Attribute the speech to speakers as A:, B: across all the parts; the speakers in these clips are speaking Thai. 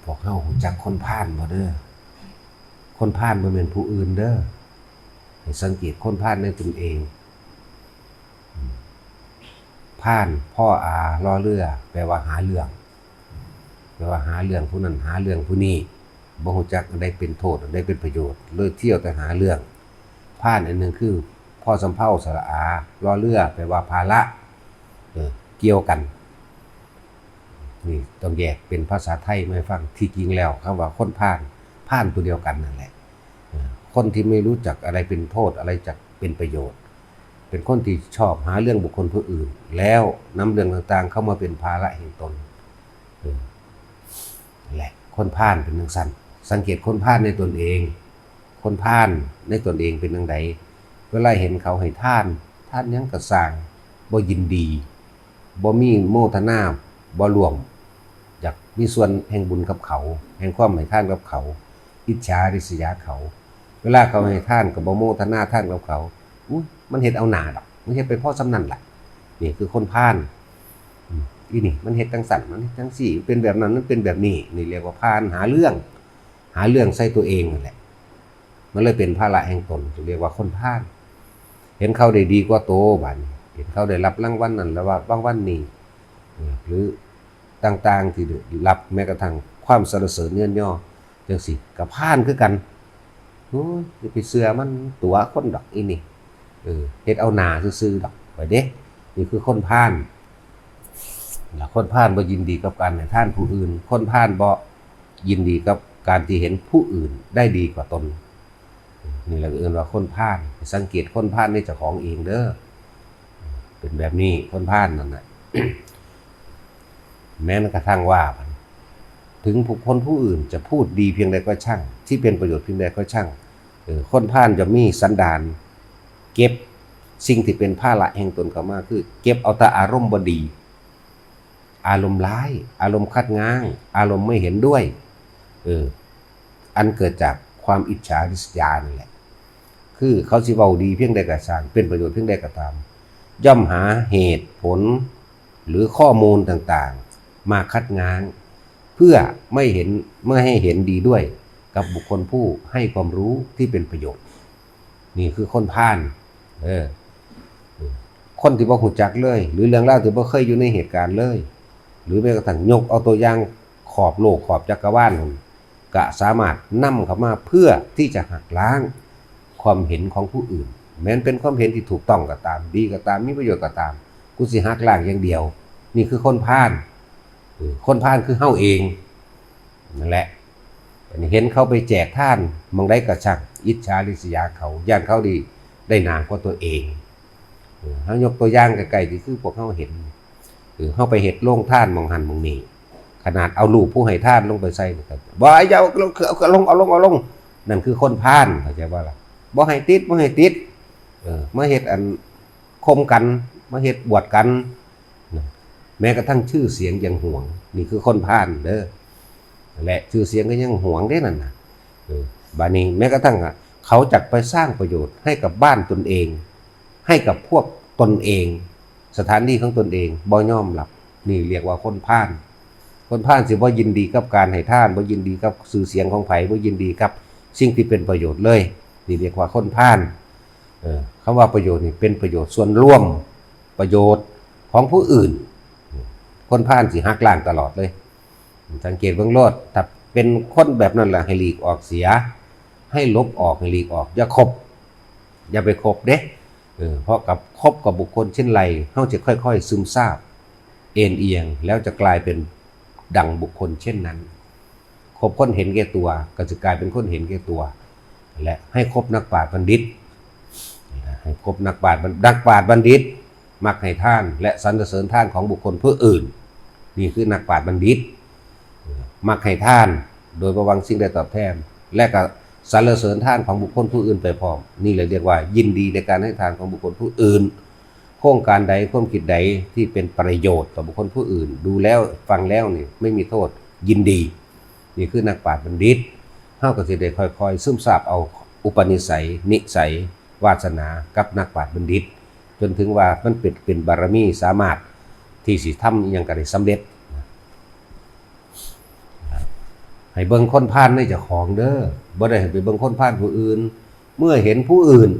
A: พวกเฮารู้จักคนพาลบ่เด้อคนพาลบ่แม่นผู้อื่นเด้อให้สังเกตคนพาลในตนเองพาลพ่ออารอเรือแปลว่าหาเรื่องแปลว่าหาเรื่องผู้นั้นหาเรื่องผู้นี้บ่รู้จักอันใดเป็นโทษอันใดเป็นประโยชน์เลยเที่ยวแต่หาเรื่องพาลอันนึงคือพ่อสำเภาสระอารอเรือแปลว่าภาระเกี่ยวกันนี่ต้องแยกเป็นภาษาไทยไม่ฟังที่จริงแล้วคำว่าคนพาลตัวเดียวกันนั่นแหละคนที่ไม่รู้จักอะไรเป็นโทษอะไรจักเป็นประโยชน์เป็นคนที่ชอบหาเรื่องบุคคลผู้อื่นแล้วนำเรื่องต่างๆเข้ามาเป็นภาระแห่งตนแหละคนพาลเป็นจังซั่นสังเกตคนพาลในตนเองคนพาลในตนเองเป็นจังไดเวลาเห็นเขาให้ทานหยังก็สร้างบ่ยินดีบ่มีโมทนาบ่ร่วมอยากมีส่วนแห่งบุญกับเขาแห่งความให้ทานกับเขาอิจฉาริษยาเขาเวลาเขาให้ทานก็บ่โมทนาทานกับเขามันเฮ็ดเอาหน้าดอกมันเฮ็ดไปเพราะสำนั้นล่ะนี่คือคนพาลอีนี่มันเฮ็ดจังสั่นมันจังซี่เป็นแบบนั้นมันเป็นแบบนี้นี่เรียกว่าพาลหาเรื่องใส่ตัวเองนั่นแหละมันเลยเป็นภาระแห่งตนเรียกว่าคนพาลเห็นเขาได้ดีกว่าโตบัดเห็นเขาได้รับรางวัลนั้นแล้วว่าบางวันนี้หรือต่างๆที่ได้รับแม้กระทั่งความสรรเสริญเยินยอจังซี่ก็พาลคือกันอย่าไปเชื่อมันตัวคนดอกอีนี่เฮ็ดเอาหน้าซื่อๆดอกไปเด้นี่คือคนพาลแล้วคนพาลบ่ยินดีกับการให้ทานผู้อื่นคนพาลบ่ยินดีกับการที่เห็นผู้อื่นได้ดีกว่าตนนี่แหละเอิ้นว่าคนพาลสังเกตคนพาลในเจ้าของเองเด้อเป็นแบบนี้คนพาลนั่นน่ะ แม้กระทั่งว่าถึงผู้คนผู้อื่นจะพูดดีเพียงใดก็ช่างที่เป็นประโยชน์เพียงใดก็ช่างคนพาลจะมีสันดานเก็บสิ่งที่เป็นภาระแห่งตนเข้ามาคือเก็บเอาแต่อารมณ์บ่ดีอารมณ์ร้ายอารมณ์คัดง้างอารมณ์ไม่เห็นด้วยอันเกิดจากความอิจฉาริษยานี่แหละคือเขาสิเว้าดีเพียงใดก็ช่างเป็นประโยชน์เพียงใดก็ตามย่อมหาเหตุผลหรือข้อมูลต่างๆมาคัดง้างเพื่อไม่ให้เห็นดีด้วยกับบุคคลผู้ให้ความรู้ที่เป็นประโยชน์นี่คือคนพาลคนที่บ่รู้จักเลยหรือเรื่องราวที่บ่เคยอยู่ในเหตุการณ์เลยหรือแม้กระทั่งยกเอาตัวอย่างขอบโลกขอบจักรวาลก็สามารถนำเข้ามาเพื่อที่จะหักล้างความเห็นของผู้อื่นแม้นเป็นความเห็นที่ถูกต้องก็ตามดีก็ตามมีประโยชน์ก็ตามกูสิหักล้างอย่างเดียวนี่คือคนพาลคนพาลคือเฮาเองนั่นแหละเห็นเขาไปแจกทานมองได้กระชักอิจฉาริษยาเขาย่านเขาดีได้หนากว่าตัวเองเฮายกตัวอย่างใกล้ๆที่คือพวกเฮาเห็นเฮาไปเฮ็ดโรงทานมองหันมองนี้ขนาดเอารูปผู้ให้ทานลงไปใส่บ่ให้เอาลงนั่นคือคนพาลเข้าใจบ่ล่ะบ่ให้ติดมาเฮ็ดอันคมกันมาเฮ็ดบวชกันแม้กระทั่งชื่อเสียงยังหวงนี่คือคนพาลเด้อและชื่อเสียงก็ยังหวงได้นั่นน่ะบานี้แม้กระทั่งเขาจักไปสร้างประโยชน์ให้กับบ้านตนเองให้กับพวกตนเองสถานที่ของตนเองบ่ยอมรับนี่เรียกว่าคนพาลสิบ่ยินดีกับการให้ทานบ่ยินดีกับชื่อเสียงของไผบ่ยินดีกับสิ่งที่เป็นประโยชน์เลยนี่เรียกว่าคนพาลคำว่าประโยชน์นี่เป็นประโยชน์ส่วนรวมประโยชน์ของผู้อื่นคนพาลสิหักล้างตลอดเลยสังเกตเบื้องโลดถ้าเป็นคนแบบนั้นแหละให้หลีกออกเสียให้ลบออกให้หลีกออกอย่าคบอย่าไปคบเด้เพราะกับคบกับบุคคลเช่นไรเขาจะค่อยๆซึมซาบเอ็นเอียงแล้วจะกลายเป็นดังบุคคลเช่นนั้นคบคนเห็นแก่ตัวก็จะกลายเป็นคนเห็นแก่ตัวและให้คบนักปราชญ์บัณฑิตให้คบนักปราชญ์บัณฑิตมักให้ทานและสรรเสริญทานของบุคคลผู้อื่นนี่คือนักปราชญ์บัณฑิตมักให้ทานโดยบ่หวังสิ่งใดตอบแทนและก็สรรเสริญทานของบุคคลผู้อื่นไปพร้อมนี่เลยเรียกว่ายินดีในการให้ทานของบุคคลผู้อื่นโครงการใดความคิดใดที่เป็นประโยชน์ต่อบุคคลผู้อื่นดูแล้วฟังแล้วนี่ไม่มีโทษยินดีนี่คือนักปราชญ์บัณฑิตเฮาก็สิได้ค่อยๆซึมซาบเอาอุปนิสัยนิสัยวาสนากับนักปราชญ์บัณฑิตจนถึงว่ามันเป็นบารมีสามารถที่สิทำอหยังก็ได้สำเร็จ ให้เบิ่งคนพาลในเจ้าของเด้อบ่ได้ให้ไปเบิ่งคนพาลผู้อื่นเมื่อเห็นผู้อื่น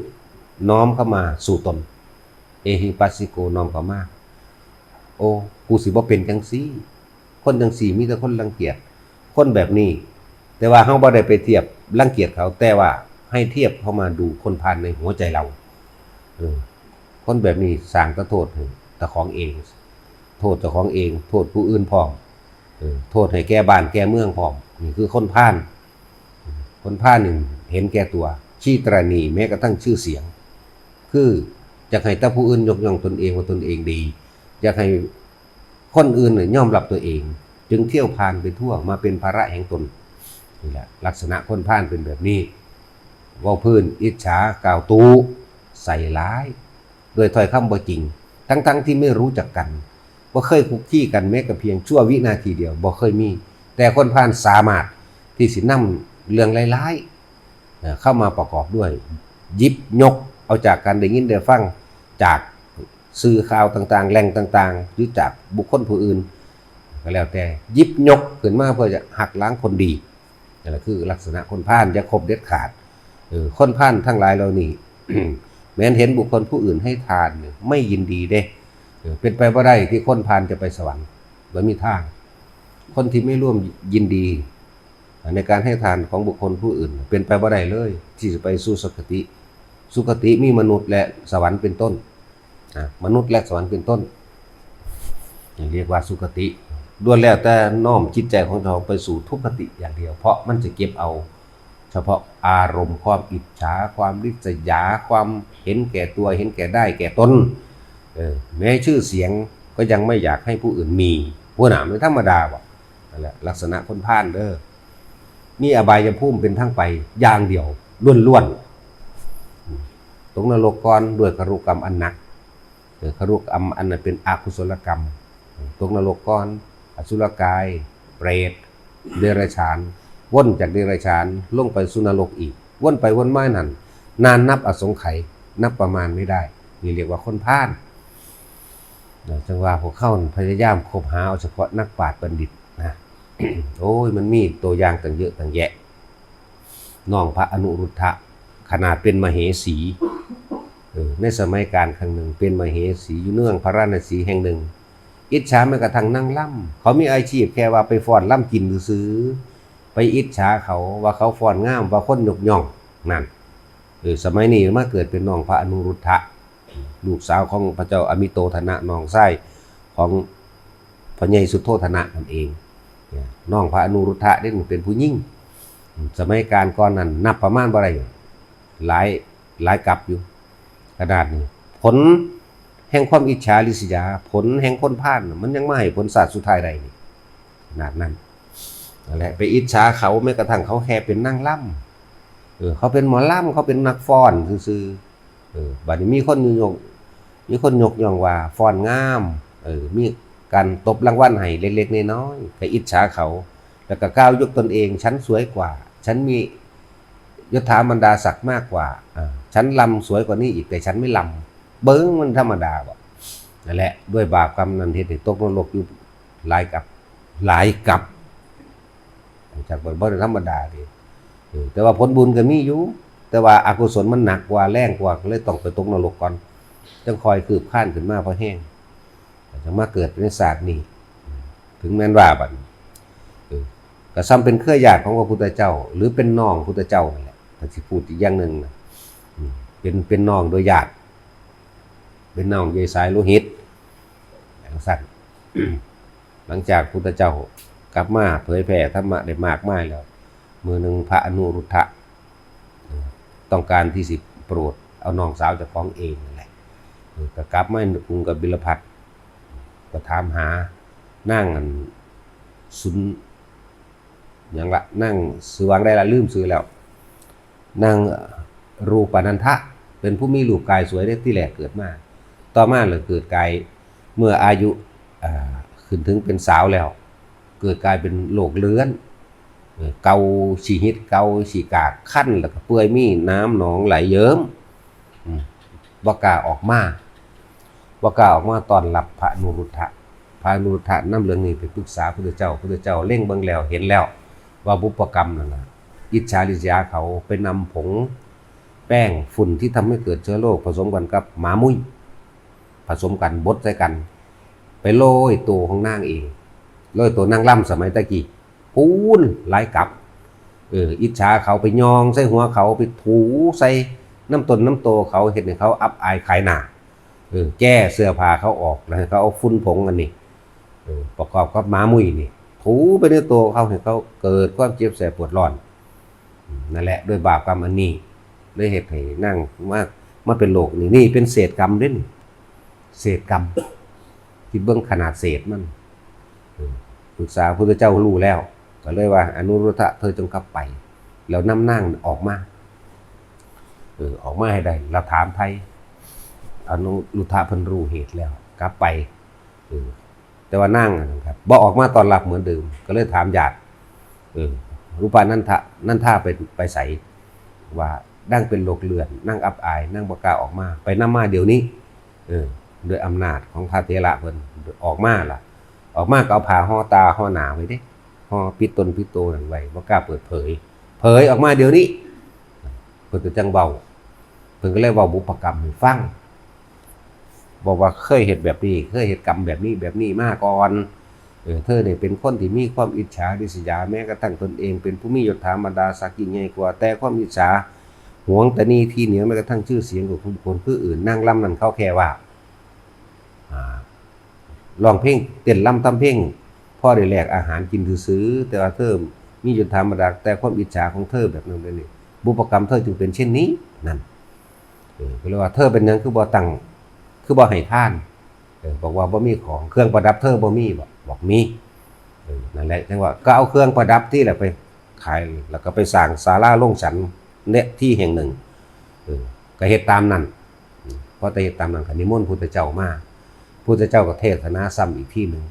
A: น้อมเข้ามาสู่ตนเอหิปัสสิโกน้อมเข้ามาโอ้กูสิบ่เป็นจังซี่คนจังซี่มีแต่คนรังเกียจคนแบบนี้แต่ว่าเฮาบ่ได้ไปเทียบรังเกียจเขาแต่ว่าให้เทียบเข้ามาดูคนพาลในหัวใจเราคนแบบนี้สร้างแต่โทษให้เจ้าของเองโทษเจ้าของเองโทษผู้อื่นพร้อมโทษให้แก่บ้านแก่เมืองพร้อมนี่คือคนพาลคนพาลนี่เห็นแก่ตัวขี้ตระหนี่แม้กระทั่งชื่อเสียงคืออยากให้แต่ผู้อื่นยกย่องตนเองว่าตนเองดีอยากให้คนอื่นยอมรับตัวเองจึงเที่ยวพาลไปทั่วมาเป็นภาระแห่งตนนี่แหละลักษณะคนพาลเป็นแบบนี้เว้าพื้นอิจฉากล่าวตูใส่ร้ายด้วยถ้อยคำบ่จริงทั้งที่ไม่รู้จักกันบ่เคยคุกคีกันแม้แต่เพียงชั่ววินาทีเดียวบ่เคยมีแต่คนพาลสามารถที่สินำเรื่องร้ายๆเข้ามาประกอบด้วยหยิบยกเอาจากการได้ยินได้ฟังจากสื่อข่าวต่างๆแหล่งต่างๆหรือจากบุคคลผู้อื่นก็แล้วแต่หยิบยกขึ้นมาเพื่อจะหักล้างคนดีนั่นแหละคือลักษณะคนพาลจะคบเด็ดขาดคนพาลทั้งหลายเหล่านี้ แม้นเห็นบุคคลผู้อื่นให้ทานไม่ยินดีเด้เป็นไปบ่ได้ที่คนพาลจะไปสวรรค์บ่มีทางคนที่ไม่ร่วมยินดีในการให้ทานของบุคคลผู้อื่นเป็นไปบ่ได้เลยที่จะไปสู่สุคติสุคติมีมนุษย์และสวรรค์เป็นต้นมนุษย์และสวรรค์เป็นต้นเรียกว่าสุคติล้วนแล้วแต่น้อมจิตใจของเราไปสู่ทุกขติอย่างเดียวเพราะมันจะเก็บเอาเฉพาะอารมณ์ความอิจฉาความริษยาความเห็นแก่ตัวเห็นแก่ได้แก่ตนแม้ชื่อเสียงก็ยังไม่อยากให้ผู้อื่นมีพวกหนาไม่ธรรมดาว่ะนั่นแหละลักษณะคนพาลเด้อมีอบายภูมิเป็นทั้งไปอย่างเดียวล้วนๆตกนรกก่อนด้วยครุกรรมอันหนักครุกรรมอันนั้นเป็นอกุศลกรรมตกนรกก่อนอสุรกายเปรตเดรัจฉานว่นจากเดรัจฉานลงไปสู่นรกอีกว่นไปว่นมานั่นนานนับอสงไขยนับประมาณไม่ได้นี่เรียกว่าคนพาลจังว่าพวกเข้าพยายามคบหาเอาเฉพาะนักปราชญ์บัณฑิตนะ โอ้ยมันมีตัวอย่างต่างเยอะต่างแยะน้องพระอนุรุทธะขนาดเป็นมเหสีในสมัยการครั้งหนึ่งเป็นมเหสีอยู่เนื่องพระราชสีแห่งหนึ่งอิจฉาแม้กระทั่งนั่งล่ำเขามีอาชีพแค่ว่าไปฟ้อนล่ำกินซื้อไปอิจฉาเขาว่าเขาฟ้อนงามว่าคนยกย่องนั่นสมัยนี้มาเกิดเป็นน้องพระอนุรุทธะลูกสาวของพระเจ้าอมิโตธนะน้องไส้ของพระใหญ่สุโธธนะนั่นเองน้องพระอนุรุทธะนี่เป็นผู้ยิ่งสมัยการก่อนนั้นนับประมาณบ่ได้หลายกับอยู่ขนาดนี้ผลแห่งความอิจฉาริษยาผลแห่งคนพาลมันยังไม่ให้ผลศาสตร์สุดท้ายใดนี่ขนาดนั้นนั่นแหละไปอิจฉาเขาแม้กระทั่งเขาแค่เป็นนั่งล่ำเขาเป็นหมอล่ำเขาเป็นนักฟ้อนซื่อบัดนี้มีคนยกย่องว่าฟ้อนงามมีการตบรางวัลให้เล็กๆน้อยๆไปอิจฉาเขาแล้วก็ก้าวยกตนเองฉันสวยกว่าฉันมียศถาบรรดาศักดิ์มากกว่าฉันลำสวยกว่านี้อีกแต่ฉันไม่ลำเบิ้งมันธรรมดาบ่นั่นแหละด้วยบาปกรรมนั้นเฮ็ดให้ตกนรกอยู่หลายกับจากบ่ธรรมดาดิแต่ว่าผลบุญก็มีอยู่แต่ว่าอกุศลมันหนักกว่าแรงกว่าเลยต้องไปตกนรกก่อนจังคอยคืบคลานขึ้นมาพอแห้งจังมาเกิดในศาสตร์นี้ถึงแม้นว่าบัดก็ซ้ำเป็นเครือญาติของพระพุทธเจ้าหรือเป็นน้องพุทธเจ้านั่นแหละถ้าสิพูดอีกอย่างนึงนะเป็นน้องโดยญาติเป็นน้องโดยสายโลหิตอย่างสั้น หลังจากพุทธเจ้ากลับมาเผยแผ่ธรรมะได้มากมายแล้วมือหนึ่งพระอนุรุทธะต้องการที่สิโปรดเอาน้องสาวเจ้าของเองนั่นแหละก็กลับมากรุงกบิลพัสก็ถามหานั่งสุนอย่างละนั่งซื้อวางได้ละลืมซื้อแล้วนั่งรูปนันทะเป็นผู้มีรูปกายสวยได้ที่แรกเกิดมาต่อมาเลยเกิดกายเมื่ออายุขึ้นถึงเป็นสาวแล้วเกิดกลายเป็นโรคเลื้อนเกาฉีหิตเกาฉีกากขั้นแล้วก็เปื่อยมีน้ำหนองไหลเยิ้มบ่กล้าออกมาตอนรับพระอนุรุทธะนำเรื่องนี้ไปปรึกษาพระพุทธเจ้าเร่งเบิ่งแล้วเห็นแล้ว ว่าบุพกรรมนั่นน่ะอิจฉาริษยาเขาไปนำผงแป้งฝุ่นที่ทำให้เกิดเชื้อโรคผสมกันกับหมามุ้ยผสมกันบดใส่กันไปโรยตัวของนางเองโรยตัวนางล่ำสมัยตะกี้ปูนหลายกับอิจฉาเขาไปยองใส่หัวเขาไปถูใส่น้ำตนน้ำโตเขาเห็นให้เขาอับอายขายหน้าแก้เสื้อผ้าเขาออกแล้วให้เขาเอาฝุ่นผงอันนี้ประกอบกับหมามุ้ยนี่ถูไปในตัวเขาให้เขาเกิดความเจ็บแสบปวดร้อนนั่นแหละด้วยบาปกรรมอันนี้เลยเหตุให้นั่งมาเป็นโรคนี่เป็นเศษกรรมด้วยเศษกรรมที่เบื้องขนาดเศษมันปรึกษาพระพุทธเจ้ารู้แล้วก็เลยว่าอนุรุทธะเธอจงกลับไปแล้วนำนั่งออกมาออกมาให้ได้เราถามไทยอนุรุทธะเพิ่นรู้เหตุแล้วกลับไปแต่ว่านั่งนะครับบ่ออกมาตอนหลับเหมือนเดิมก็เลยถามญาติรูปานันทาไปใส่ว่านั่งเป็นโรคเลือดนั่งอับอายนั่งบ่กล้าออกมาไปนำมาเดี๋ยวนี้โดยอำนาจของพระเถระเพิ่นออกมาล่ะออกมาก็เอาผ้าห่อตาห่อหน้าไว้เด้ห่อปิดตนปิดโตนั่นไว้บ่กล้าเปิดเผยออกมาเดี๋ยวนี้เพิ่นก็จังเว้าเพิ่นก็เลยเว้าบุพกรรมให้ฟังบอกว่าเคยเฮ็ดแบบนี้เคยเฮ็ดกรรมแบบนี้มาก่อนเธอเนี่ยเป็นคนที่มีความอิจฉาริษยาแม้กระทั่งตนเองเป็นผู้มียศถาบรรดาศักดิ์ยิ่งใหญ่กว่าแต่ความอิจฉาหวงแต่นี่ที่เหนือแม้กระทั่งชื่อเสียงของคนผู้อื่นนั่งล่ำนั่นเขาแค่ว่าร้องเพลงเต้นล่ำทำเพลงพ่อได้แลกอาหารกินซื้อแต่ว่าเธอมียศถาบรรดาแต่ความอิจฉาของเธอแบบนั้นเลยบุพกรรมเธอจึงเป็นเช่นนี้นั่นก็เลยว่าเธอเป็นยังคือบ่ตั้งคือบ่ให้ทานบอกว่าบ่มีของเครื่องประดับเธอบ่มีบอกมีนั่นแหละจังว่าก็เอาเครื่องประดับที่แหละไปขายแล้วก็ไปสร้างศาลาโรงฉันเนี่ยที่แห่งหนึ่งก็เฮ็ดตามนั้นพอแต่เฮ็ดตามนั้นก็นิมนต์พุทธเจ้ามาพุทธเจ้าก็เทศนาซ้ำอีกที่นึง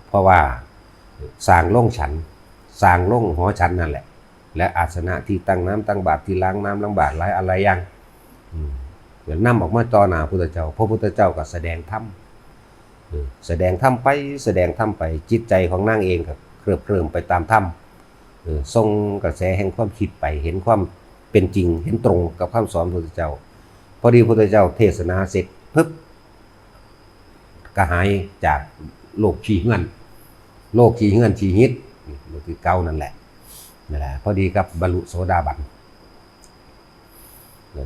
A: เพราะว่าสร้างโรงฉันสร้างโรงหอฉันนั่นแหละและอาสนะที่ตั้งน้ำตั้งบาตรที่ล้างน้ำล้างบาตรหลายอะไรอย่างเดี๋ยวนำออกมาต่อหน้าพุทธเจ้าพระพุทธเจ้าก็แสดงธรรมไปจิตใจของนางเองก็เคลิบไปตามธรรมทรงกระแสแห่งความคิดไปเห็นความเป็นจริงเห็นตรงกับคำสอนพระพุทธเจ้าพอดีพระพุทธเจ้าเทศนาเสร็จปึ๊บก็หายจากโลกขี้เหือนขี้หิดคือเก่านั่นแหละพอดีกับบรรลุโสดาบัน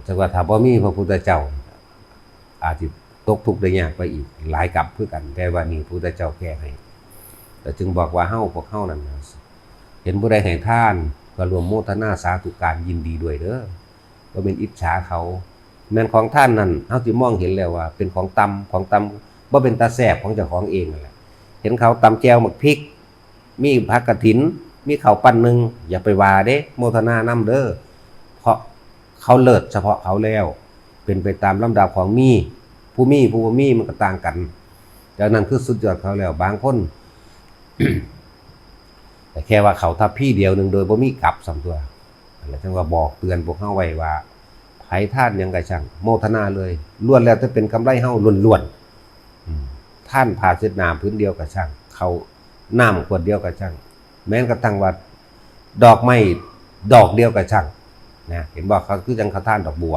A: จังว่าถ้าบ่มีพระพุทธเจ้าอาจจะตกทุกข์ได้ยากไปอีกหลายกับเพื่อกันแต่ว่านี่พระพุทธเจ้าแก้ให้แต่จึงบอกว่าพวกเฮานั่นเห็นผู้ใดให้ทานก็รวมโมทนาสาธุการยินดีด้วยเด้อบ่เป็นอิจฉาเขาแม่นของท่านนั่นเฮาสิมองเห็นแล้วว่าเป็นของต่ำบ่เป็นตาแซ่บของเจ้าของเองนั่นแหละเห็นเขาตำแจ่วหมักพริกมีผักกฐินมีข้าวปั้นนึงอย่าไปว่าเด้โมทนานำเด้อเพราะเขาเลิศเฉพาะเขาแล้วเป็นไปตามลำดับของผู้บ่มีมันก็ต่างกันดังนั้นคือสุดยอดเขาแล้วบางคน แต่แค่ว่าเขาทับพี่เดียวนึงโดยบ่มีกลับสำตัวแล้วจังว่าบอกเตือนพวกเฮาไว้ว่าไผทานยังไงช่างโมทนาเลยล้วนแล้วจะเป็นกำไรเฮาล้วนๆท่านผ่าเช็ดน้ำพื้นเดียวกับช่างเขาน้ำขวดเดียวกับช่างแม้กระทั่งว่าดอกไม้ดอกเดียวกับช่างนะเห็นบอกเขาคือจังเขาท่านดอกบัว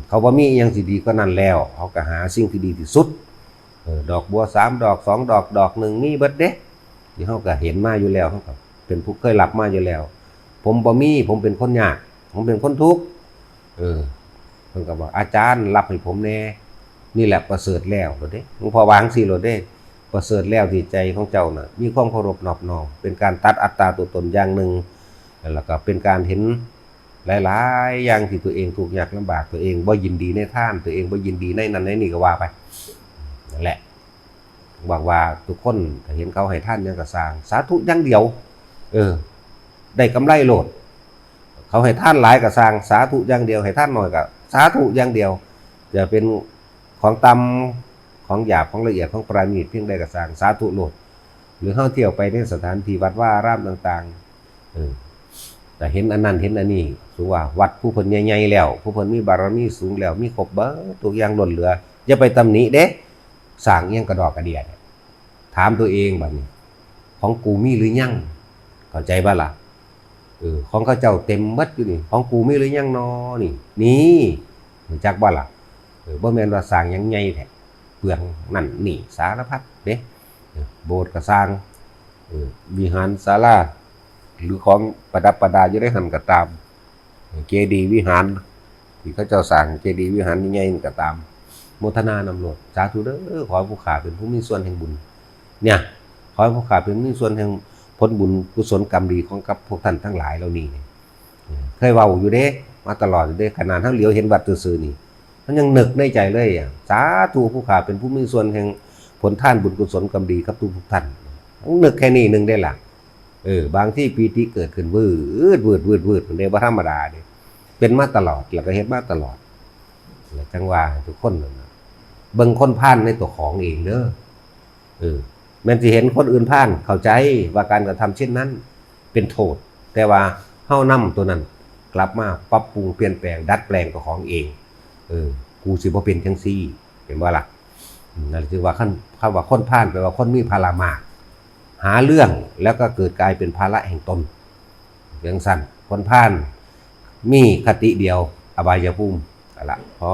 A: เขาบ่มีอีหยังสิดีก็นั่นแล้วเขาก็หาสิ่งที่ดีที่สุดดอกบัว3ดอก2ดอก1มีเบิดเด้ที่เขาก็เห็นมาอยู่แล้วเขาก็เป็นผู้เคยรับมาอยู่แล้วผมบ่มีผมเป็นคนยากผมเป็นคนทุกข์เพิ่นก็บอกอาจารย์รับให้ผมแน่นี่แหละประเสริฐแล้วโลดเด้หลวงพ่อวางสิโลดเด้ประเสริฐแล้วที่ใจของเจ้าน่ะมีความเคารพนอบน้อมเป็นการตัดอัตตาตัวตนอย่างหนึ่งแล้วก็เป็นการเห็นหลายๆอย่างที่ตัวเองทุกข์ยากลำบากตัวเองบ่ยินดีในท่านตัวเองบ่ยินดีในนั้นในนี่ก็ว่าไปนั่นแหละหวังว่าทุกคนถ้าเห็นเขาให้ท่านยังก็สร้างสาธุอย่างเดียวได้กำไรโลดเขาให้ท่านหลายก็สร้างสาธุอย่างเดียวให้ท่านน้อยก็สาธุอย่างเดียวจะเป็นของต่ำของหยาบของละเอียดของปราณีตเพียงใดก็สร้างสาธุโลดหรือเฮาเที่ยวไปในสถานที่วัดว่าอารามต่างๆแต่เห็นอันนั้นเห็นอันนี้สูว่าวัดผู้เพิ่นใหญ่ๆแล้วผู้เพิ่นมีบารมีสูงแล้วมีครบเบิดทุกอย่างล้นเหลืออย่าไปตำหนิเด้สร้างเอียงกระดอกกระเดียดถามตัวเองบัดนี้ของกูมีหรือยัง เข้าใจบ่ล่ะของเขาเจ้าเต็มหมดอยู่นี่ของกูมีหรือยังนอนี่รู้จักบ่ล่ะบ่แม่นว่าสร้างหยังใหญ่แท้เปลืองนั่นนี่สารพัดเด้โบสถ์ก็สร้างวิหารศาลาหรือของประดับประดาอยู่ในหันก็ตามเจดีย์วิหารที่เขาเจ้าสร้างเจดีย์วิหารใหญ่ๆก็ตามโมทนานำโลดสาธุเด้อขอให้ผู้ข้าเป็นผู้มีส่วนแห่งบุญเนี่ยขอให้ผู้ข้าเป็นผู้มีส่วนแห่งผลบุญกุศลกรรมดีของกับพวกท่านทั้งหลายเหล่านี้เคยเว้าอยู่เด้มาตลอดอยู่เด้ขนาดเฮาเหลียวเห็นบัดซื่อๆนี่มันยังนึกในใจเลยสาธุผู้ข้าเป็นผู้มีส่วนแห่งผลทานบุญกุศลกรรมดีกับทุกท่านนึกแค่นี้นึงได้ล่ะบางที่ปีติเกิดขึ้นวืดมันได้บ่ธรรมดาเด้เป็นมาตลอดแล้วก็เฮ็ดมาตลอดแล้วจังว่าทุกคนนั่นน่ะเบิ่งคนผ่านในตัวของเองเด้อแม้นสิเห็นคนอื่นผ่านเข้าใจว่าการกระทำเช่นนั้นเป็นโทษแต่ว่าเฮานำตัวนั้นกลับมาปรับปรุงเปลี่ยนแปลงดัดแปลงตัวของเองกูสิบ่เป็นจังซี่เห็นบ่ล่ะนั่นคือว่าคำว่าคนผ่านแปลว่าคนมีภาระมากหาเรื่องแล้วก็เกิดกลายเป็นภาระแห่งตนอย่างสั้นคนผ่านมีคติเดียวอบายภูมินั่นล่ะพอ